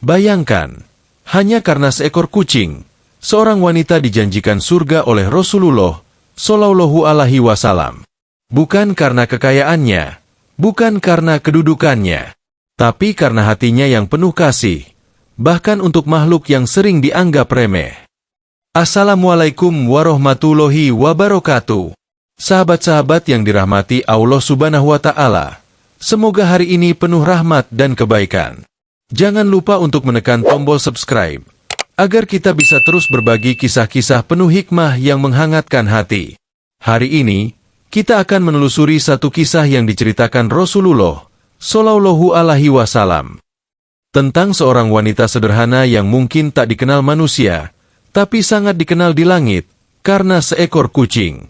Bayangkan, hanya karena seekor kucing, seorang wanita dijanjikan surga oleh Rasulullah Shallallahu Alaihi Wasallam. Bukan karena kekayaannya, bukan karena kedudukannya, tapi karena hatinya yang penuh kasih, bahkan untuk makhluk yang sering dianggap remeh. Assalamualaikum warahmatullahi wabarakatuh. Sahabat-sahabat yang dirahmati Allah Subhanahu wa Ta'ala, semoga hari ini penuh rahmat dan kebaikan. Jangan lupa untuk menekan tombol subscribe, agar kita bisa terus berbagi kisah-kisah penuh hikmah yang menghangatkan hati. Hari ini, kita akan menelusuri satu kisah yang diceritakan Rasulullah Shallallahu Alaihi Wasallam tentang seorang wanita sederhana yang mungkin tak dikenal manusia, tapi sangat dikenal di langit karena seekor kucing.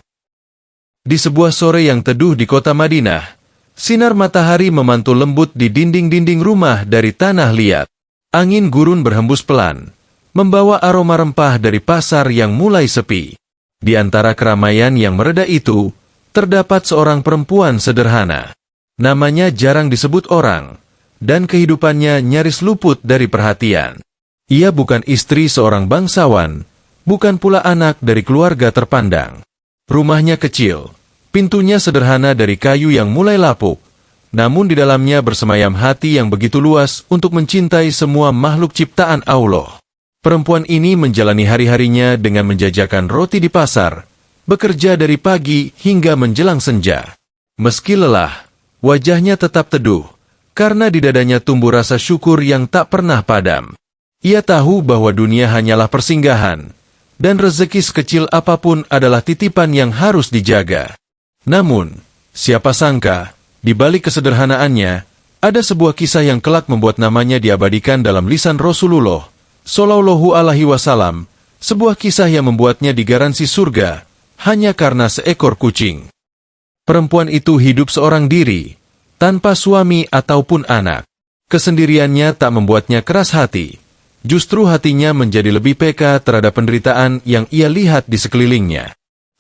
Di sebuah sore yang teduh di kota Madinah, sinar matahari memantul lembut di dinding-dinding rumah dari tanah liat. Angin gurun berhembus pelan, membawa aroma rempah dari pasar yang mulai sepi. Di antara keramaian yang mereda itu, terdapat seorang perempuan sederhana. Namanya jarang disebut orang, dan kehidupannya nyaris luput dari perhatian. Ia bukan istri seorang bangsawan, bukan pula anak dari keluarga terpandang. Rumahnya kecil, pintunya sederhana dari kayu yang mulai lapuk, namun di dalamnya bersemayam hati yang begitu luas untuk mencintai semua makhluk ciptaan Allah. Perempuan ini menjalani hari-harinya dengan menjajakan roti di pasar, bekerja dari pagi hingga menjelang senja. Meski lelah, wajahnya tetap teduh, karena di dadanya tumbuh rasa syukur yang tak pernah padam. Ia tahu bahwa dunia hanyalah persinggahan, dan rezeki sekecil apapun adalah titipan yang harus dijaga. Namun, siapa sangka, di balik kesederhanaannya, ada sebuah kisah yang kelak membuat namanya diabadikan dalam lisan Rasulullah Shallallahu Alaihi Wasallam, sebuah kisah yang membuatnya digaransi surga, hanya karena seekor kucing. Perempuan itu hidup seorang diri, tanpa suami ataupun anak. Kesendiriannya tak membuatnya keras hati. Justru hatinya menjadi lebih peka terhadap penderitaan yang ia lihat di sekelilingnya.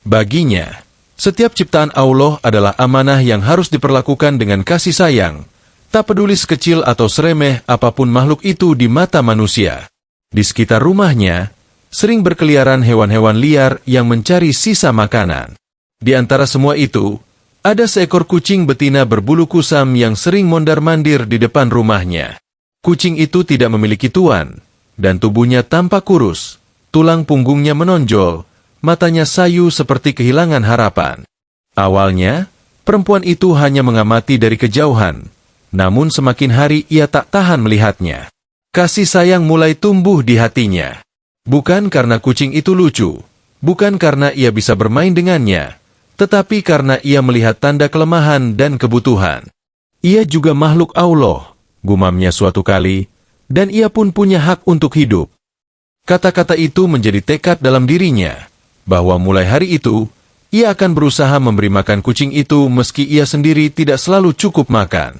Baginya, setiap ciptaan Allah adalah amanah yang harus diperlakukan dengan kasih sayang, tak peduli sekecil atau seremeh apapun makhluk itu di mata manusia. Di sekitar rumahnya, sering berkeliaran hewan-hewan liar yang mencari sisa makanan. Di antara semua itu, ada seekor kucing betina berbulu kusam yang sering mondar-mandir di depan rumahnya. Kucing itu tidak memiliki tuan, dan tubuhnya tampak kurus, tulang punggungnya menonjol, matanya sayu seperti kehilangan harapan. Awalnya, perempuan itu hanya mengamati dari kejauhan, namun semakin hari ia tak tahan melihatnya. Kasih sayang mulai tumbuh di hatinya. Bukan karena kucing itu lucu, bukan karena ia bisa bermain dengannya, tetapi karena ia melihat tanda kelemahan dan kebutuhan. Ia juga makhluk Allah, gumamnya suatu kali, dan ia pun punya hak untuk hidup. Kata-kata itu menjadi tekad dalam dirinya, bahwa mulai hari itu, ia akan berusaha memberi makan kucing itu meski ia sendiri tidak selalu cukup makan.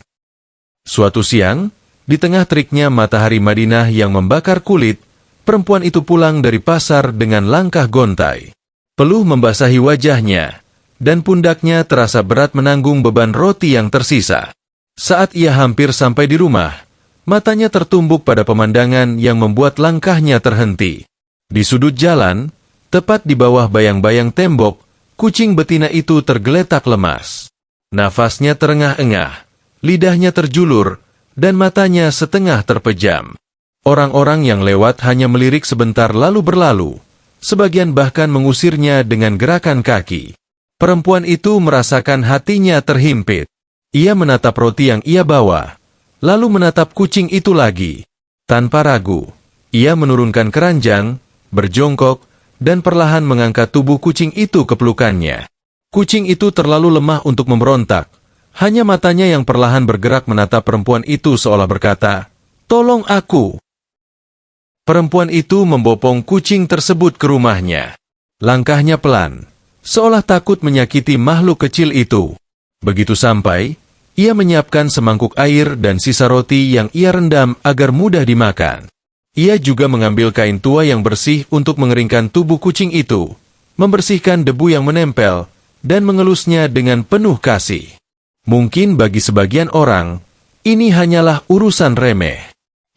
Suatu siang, di tengah teriknya matahari Madinah yang membakar kulit, perempuan itu pulang dari pasar dengan langkah gontai. Peluh membasahi wajahnya, dan pundaknya terasa berat menanggung beban roti yang tersisa. Saat ia hampir sampai di rumah, matanya tertumbuk pada pemandangan yang membuat langkahnya terhenti. Di sudut jalan, tepat di bawah bayang-bayang tembok, kucing betina itu tergeletak lemas. Nafasnya terengah-engah, lidahnya terjulur, dan matanya setengah terpejam. Orang-orang yang lewat hanya melirik sebentar lalu berlalu, sebagian bahkan mengusirnya dengan gerakan kaki. Perempuan itu merasakan hatinya terhimpit. Ia menatap roti yang ia bawa, lalu menatap kucing itu lagi. Tanpa ragu, ia menurunkan keranjang, berjongkok, dan perlahan mengangkat tubuh kucing itu ke pelukannya. Kucing itu terlalu lemah untuk memberontak. Hanya matanya yang perlahan bergerak menatap perempuan itu seolah berkata, "Tolong aku." Perempuan itu membopong kucing tersebut ke rumahnya. Langkahnya pelan, seolah takut menyakiti makhluk kecil itu. Begitu sampai, ia menyiapkan semangkuk air dan sisa roti yang ia rendam agar mudah dimakan. Ia juga mengambil kain tua yang bersih untuk mengeringkan tubuh kucing itu, membersihkan debu yang menempel, dan mengelusnya dengan penuh kasih. Mungkin bagi sebagian orang, ini hanyalah urusan remeh.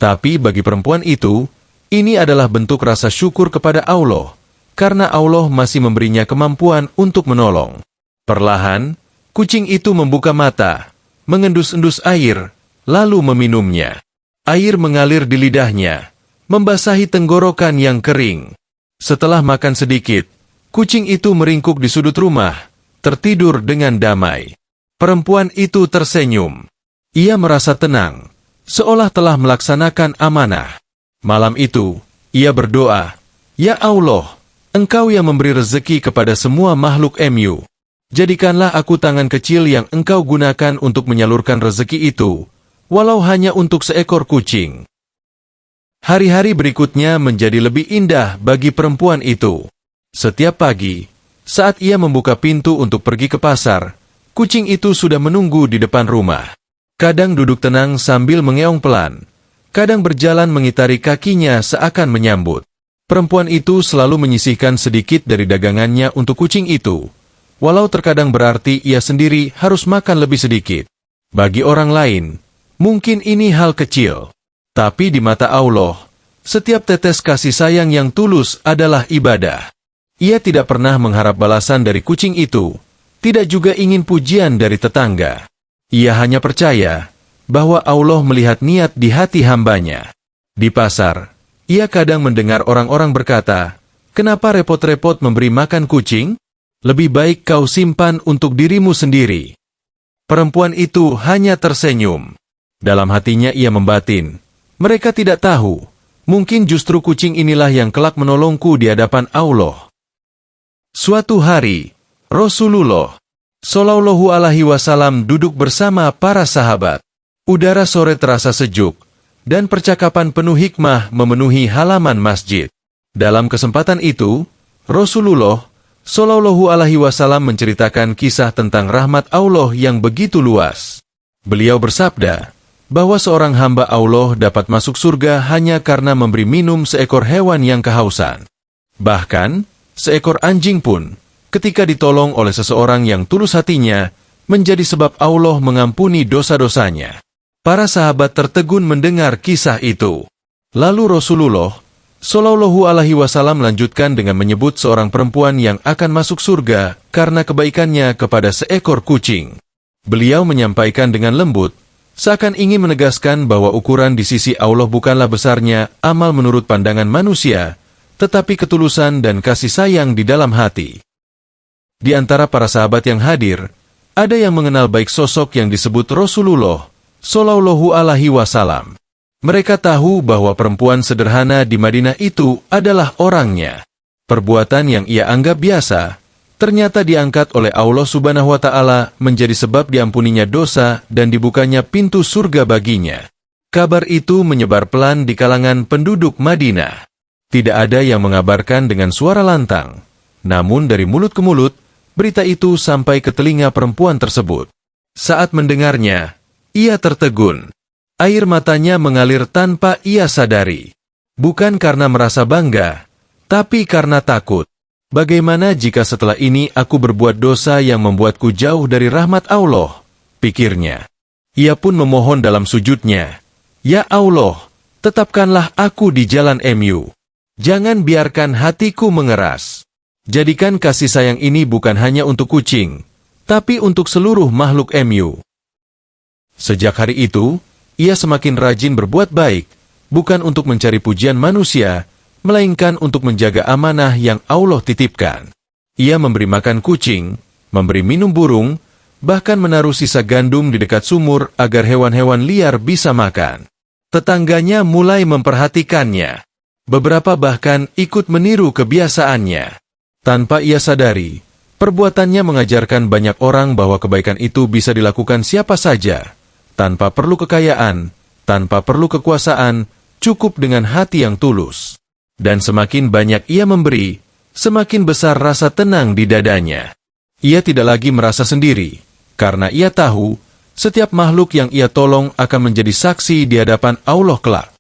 Tapi bagi perempuan itu, ini adalah bentuk rasa syukur kepada Allah, karena Allah masih memberinya kemampuan untuk menolong. Perlahan, kucing itu membuka mata, mengendus-endus air, lalu meminumnya. Air mengalir di lidahnya, membasahi tenggorokan yang kering. Setelah makan sedikit, kucing itu meringkuk di sudut rumah, tertidur dengan damai. Perempuan itu tersenyum. Ia merasa tenang, seolah telah melaksanakan amanah. Malam itu, ia berdoa, "Ya Allah, Engkau yang memberi rezeki kepada semua makhluk MU. Jadikanlah aku tangan kecil yang Engkau gunakan untuk menyalurkan rezeki itu, walau hanya untuk seekor kucing." Hari-hari berikutnya menjadi lebih indah bagi perempuan itu. Setiap pagi, saat ia membuka pintu untuk pergi ke pasar, kucing itu sudah menunggu di depan rumah. Kadang duduk tenang sambil mengeong pelan, kadang berjalan mengitari kakinya seakan menyambut. Perempuan itu selalu menyisihkan sedikit dari dagangannya untuk kucing itu, walau terkadang berarti ia sendiri harus makan lebih sedikit. Bagi orang lain, mungkin ini hal kecil. Tapi di mata Allah, setiap tetes kasih sayang yang tulus adalah ibadah. Ia tidak pernah mengharap balasan dari kucing itu, tidak juga ingin pujian dari tetangga. Ia hanya percaya bahwa Allah melihat niat di hati hambanya. Di pasar, ia kadang mendengar orang-orang berkata, "Kenapa repot-repot memberi makan kucing? Lebih baik kau simpan untuk dirimu sendiri." Perempuan itu hanya tersenyum. Dalam hatinya ia membatin, mereka tidak tahu, mungkin justru kucing inilah yang kelak menolongku di hadapan Allah. Suatu hari, Rasulullah Shallallahu Alaihi Wasallam duduk bersama para sahabat. Udara sore terasa sejuk, dan percakapan penuh hikmah memenuhi halaman masjid. Dalam kesempatan itu, Rasulullah Shallallahu Alaihi Wasallam menceritakan kisah tentang rahmat Allah yang begitu luas. Beliau bersabda bahwa seorang hamba Allah dapat masuk surga hanya karena memberi minum seekor hewan yang kehausan. Bahkan, seekor anjing pun, ketika ditolong oleh seseorang yang tulus hatinya, menjadi sebab Allah mengampuni dosa-dosanya. Para sahabat tertegun mendengar kisah itu. Lalu Rasulullah Shallallahu Alaihi Wasallam melanjutkan dengan menyebut seorang perempuan yang akan masuk surga karena kebaikannya kepada seekor kucing. Beliau menyampaikan dengan lembut, seakan ingin menegaskan bahwa ukuran di sisi Allah bukanlah besarnya amal menurut pandangan manusia, tetapi ketulusan dan kasih sayang di dalam hati. Di antara para sahabat yang hadir, ada yang mengenal baik sosok yang disebut Rasulullah Shallallahu Alaihi Wasallam. Mereka tahu bahwa perempuan sederhana di Madinah itu adalah orangnya. Perbuatan yang ia anggap biasa, ternyata diangkat oleh Allah Subhanahu wa Ta'ala menjadi sebab diampuninya dosa dan dibukanya pintu surga baginya. Kabar itu menyebar pelan di kalangan penduduk Madinah. Tidak ada yang mengabarkan dengan suara lantang, namun dari mulut ke mulut, berita itu sampai ke telinga perempuan tersebut. Saat mendengarnya, ia tertegun. Air matanya mengalir tanpa ia sadari. Bukan karena merasa bangga, tapi karena takut. Bagaimana jika setelah ini aku berbuat dosa yang membuatku jauh dari rahmat Allah? Pikirnya. Ia pun memohon dalam sujudnya, "Ya Allah, tetapkanlah aku di jalan MU. Jangan biarkan hatiku mengeras. Jadikan kasih sayang ini bukan hanya untuk kucing, tapi untuk seluruh makhluk MU." Sejak hari itu, ia semakin rajin berbuat baik, bukan untuk mencari pujian manusia, melainkan untuk menjaga amanah yang Allah titipkan. Ia memberi makan kucing, memberi minum burung, bahkan menaruh sisa gandum di dekat sumur agar hewan-hewan liar bisa makan. Tetangganya mulai memperhatikannya. Beberapa bahkan ikut meniru kebiasaannya. Tanpa ia sadari, perbuatannya mengajarkan banyak orang bahwa kebaikan itu bisa dilakukan siapa saja, tanpa perlu kekayaan, tanpa perlu kekuasaan, cukup dengan hati yang tulus. Dan semakin banyak ia memberi, semakin besar rasa tenang di dadanya. Ia tidak lagi merasa sendiri, karena ia tahu, setiap makhluk yang ia tolong akan menjadi saksi di hadapan Allah kelak.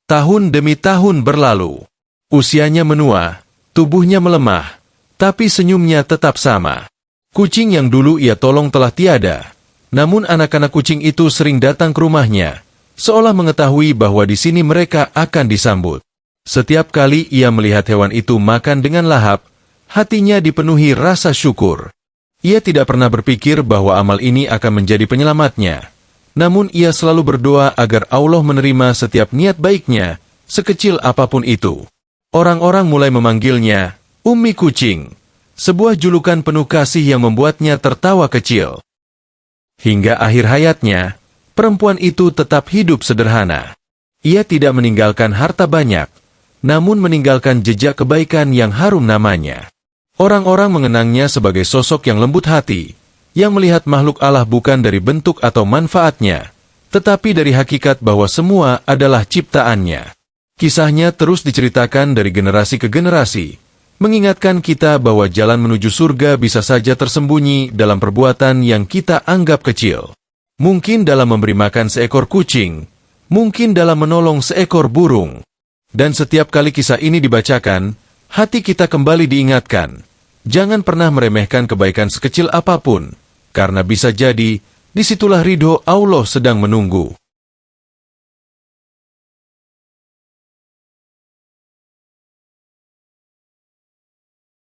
Tahun demi tahun berlalu. Usianya menua, tubuhnya melemah, tapi senyumnya tetap sama. Kucing yang dulu ia tolong telah tiada, namun anak-anak kucing itu sering datang ke rumahnya, seolah mengetahui bahwa di sini mereka akan disambut. Setiap kali ia melihat hewan itu makan dengan lahap, hatinya dipenuhi rasa syukur. Ia tidak pernah berpikir bahwa amal ini akan menjadi penyelamatnya. Namun ia selalu berdoa agar Allah menerima setiap niat baiknya, sekecil apapun itu. Orang-orang mulai memanggilnya Ummi Kucing, sebuah julukan penuh kasih yang membuatnya tertawa kecil. Hingga akhir hayatnya, perempuan itu tetap hidup sederhana. Ia tidak meninggalkan harta banyak, namun meninggalkan jejak kebaikan yang harum namanya. Orang-orang mengenangnya sebagai sosok yang lembut hati, yang melihat makhluk Allah bukan dari bentuk atau manfaatnya, tetapi dari hakikat bahwa semua adalah ciptaannya. Kisahnya terus diceritakan dari generasi ke generasi, mengingatkan kita bahwa jalan menuju surga bisa saja tersembunyi dalam perbuatan yang kita anggap kecil. Mungkin dalam memberi makan seekor kucing, mungkin dalam menolong seekor burung. Dan setiap kali kisah ini dibacakan, hati kita kembali diingatkan, jangan pernah meremehkan kebaikan sekecil apapun, karena bisa jadi, disitulah ridho Allah sedang menunggu.